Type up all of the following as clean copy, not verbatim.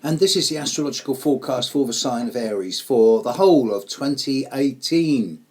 And this is the astrological forecast for the sign of Aries for the whole of 2018.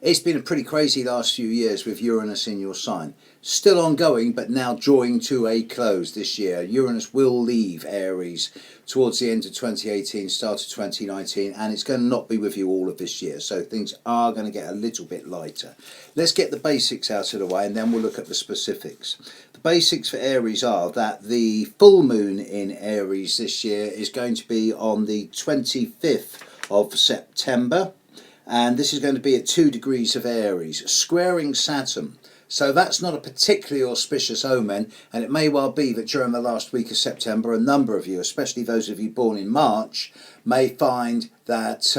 It's been a pretty crazy last few years with Uranus in your sign. Still ongoing, but now drawing to a close this year. Uranus will leave Aries towards the end of 2018, start of 2019, and it's going to not be with you all of this year. So things are going to get a little bit lighter. Let's get the basics out of the way and then we'll look at the specifics. The basics for Aries are that the full moon in Aries this year is going to be on the 25th of September. And this is going to be at 2 degrees of Aries, squaring Saturn. So that's not a particularly auspicious omen, and it may well be that during the last week of September, a number of you, especially those of you born in March, may find that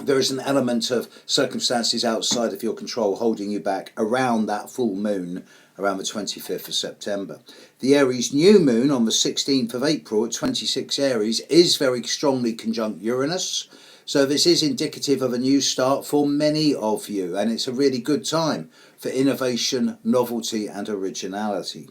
there is an element of circumstances outside of your control holding you back around that full moon, around the 25th of September. The Aries new moon on the 16th of April at 26 Aries is very strongly conjunct Uranus. So this is indicative of a new start for many of you, and it's a really good time for innovation, novelty and originality.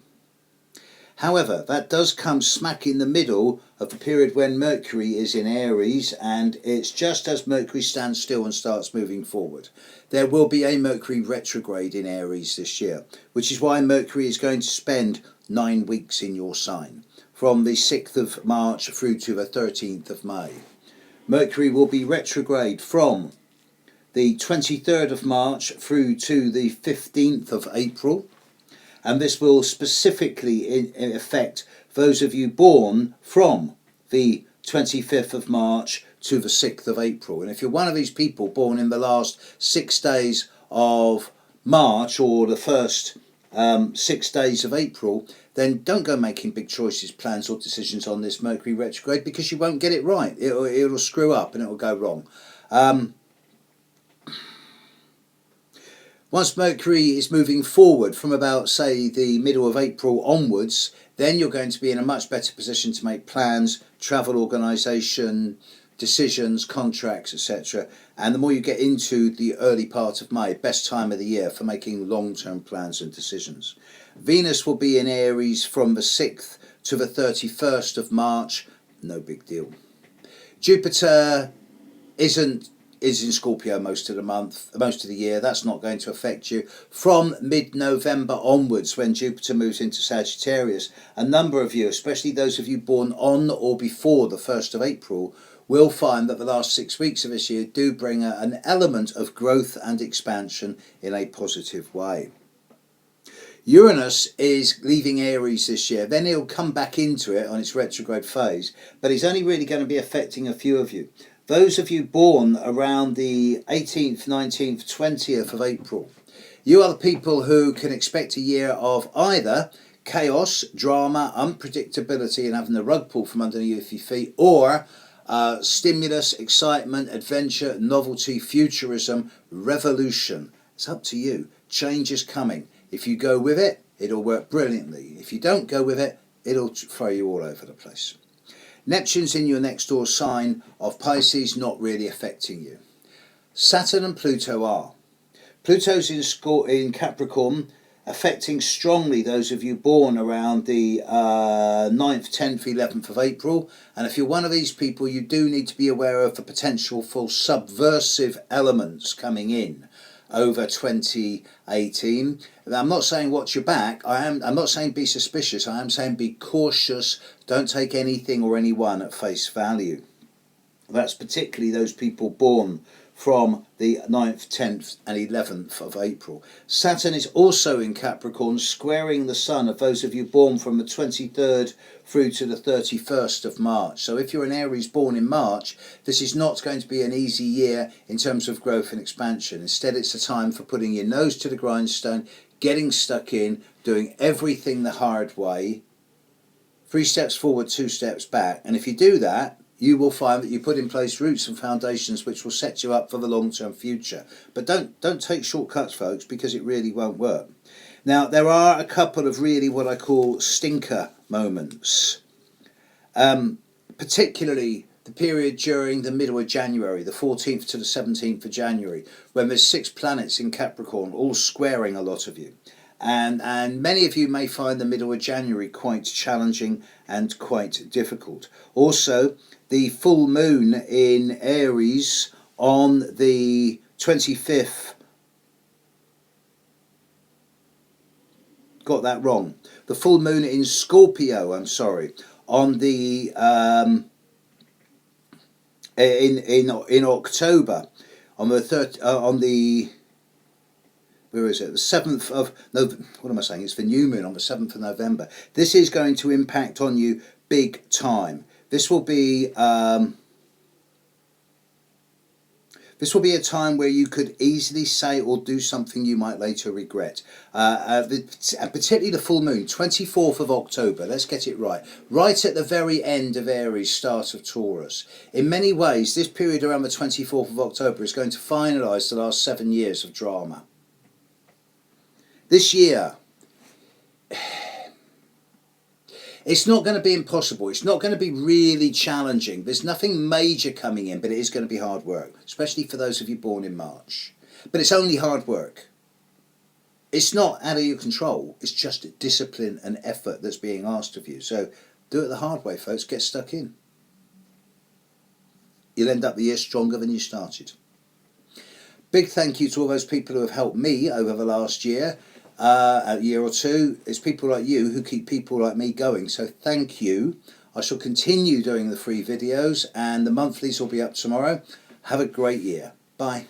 However, that does come smack in the middle of the period when Mercury is in Aries, and it's just as Mercury stands still and starts moving forward. There will be a Mercury retrograde in Aries this year, which is why Mercury is going to spend 9 weeks in your sign, from the 6th of March through to the 13th of May. Mercury will be retrograde from the 23rd of March through to the 15th of April, and this will specifically affect those of you born from the 25th of March to the 6th of April. And if you're one of these people born in the last 6 days of March or the first 6 days of April, then don't go making big choices, plans or decisions on this Mercury retrograde, because you won't get it right. It'll screw up and it'll go wrong. Once Mercury is moving forward from about, say, the middle of April onwards, then you're going to be in a much better position to make plans, travel organisation, decisions, contracts, etc. And the more you get into the early part of May, best time of the year for making long-term plans and decisions. Venus will be in Aries from the 6th to the 31st of March. No big deal. Jupiter is in Scorpio most of the year. That's not going to affect you. From mid-November onwards, when Jupiter moves into Sagittarius, a number of you, especially those of you born on or before the 1st of April, will find that the last 6 weeks of this year do bring an element of growth and expansion in a positive way. Uranus is leaving Aries this year, then he'll come back into it on its retrograde phase, but he's only really going to be affecting a few of you. Those of you born around the 18th, 19th, 20th of April, you are the people who can expect a year of either chaos, drama, unpredictability and having the rug pulled from underneath your feet, or stimulus, excitement, adventure, novelty, futurism, revolution. It's up to you. Change is coming. If you go with it, it'll work brilliantly. If you don't go with it, it'll throw you all over the place. Neptune's in your next door sign of Pisces, not really affecting you. Saturn and Pluto are. Pluto's in Capricorn, affecting strongly those of you born around the 9th, 10th, 11th of April. And if you're one of these people, you do need to be aware of the potential for subversive elements coming in over 2018. I'm not saying watch your back. I'm not saying be suspicious. I am saying be cautious. Don't take anything or anyone at face value. That's particularly those people born from the 9th, 10th and 11th of April. Saturn is also in Capricorn, squaring the sun of those of you born from the 23rd through to the 31st of March. So if you're an Aries born in March, this is not going to be an easy year in terms of growth and expansion. Instead, it's a time for putting your nose to the grindstone, getting stuck in, doing everything the hard way, 3 steps forward, 2 steps back. And if you do that, you will find that you put in place roots and foundations which will set you up for the long-term future. But don't take shortcuts, folks, because it really won't work. Now, there are a couple of really what I call stinker moments, particularly the period during the middle of January, the 14th to the 17th of January, when there's 6 planets in Capricorn all squaring a lot of you. and many of you may find the middle of January quite challenging and quite difficult. Also, the full moon in Aries on the 25th, got that wrong, the full moon in Scorpio, I'm sorry, on the in October, on the on the, where is it? The 7th of what am I saying? It's the new moon on the 7th of November. This is going to impact on you big time. This will be a time where you could easily say or do something you might later regret. Particularly the full moon, 24th of October, let's get it right. Right at the very end of Aries, start of Taurus. In many ways, this period around the 24th of October is going to finalise the last 7 years of drama. This year, it's not going to be impossible. It's not going to be really challenging. There's nothing major coming in, but it is going to be hard work, especially for those of you born in March. But it's only hard work. It's not out of your control. It's just discipline and effort that's being asked of you. So do it the hard way, folks. Get stuck in. You'll end up the year stronger than you started. Big thank you to all those people who have helped me over the last year. A year or two. It's people like you who keep people like me going, so thank you. I shall continue doing the free videos, and the monthlies will be up tomorrow. Have a great year. Bye.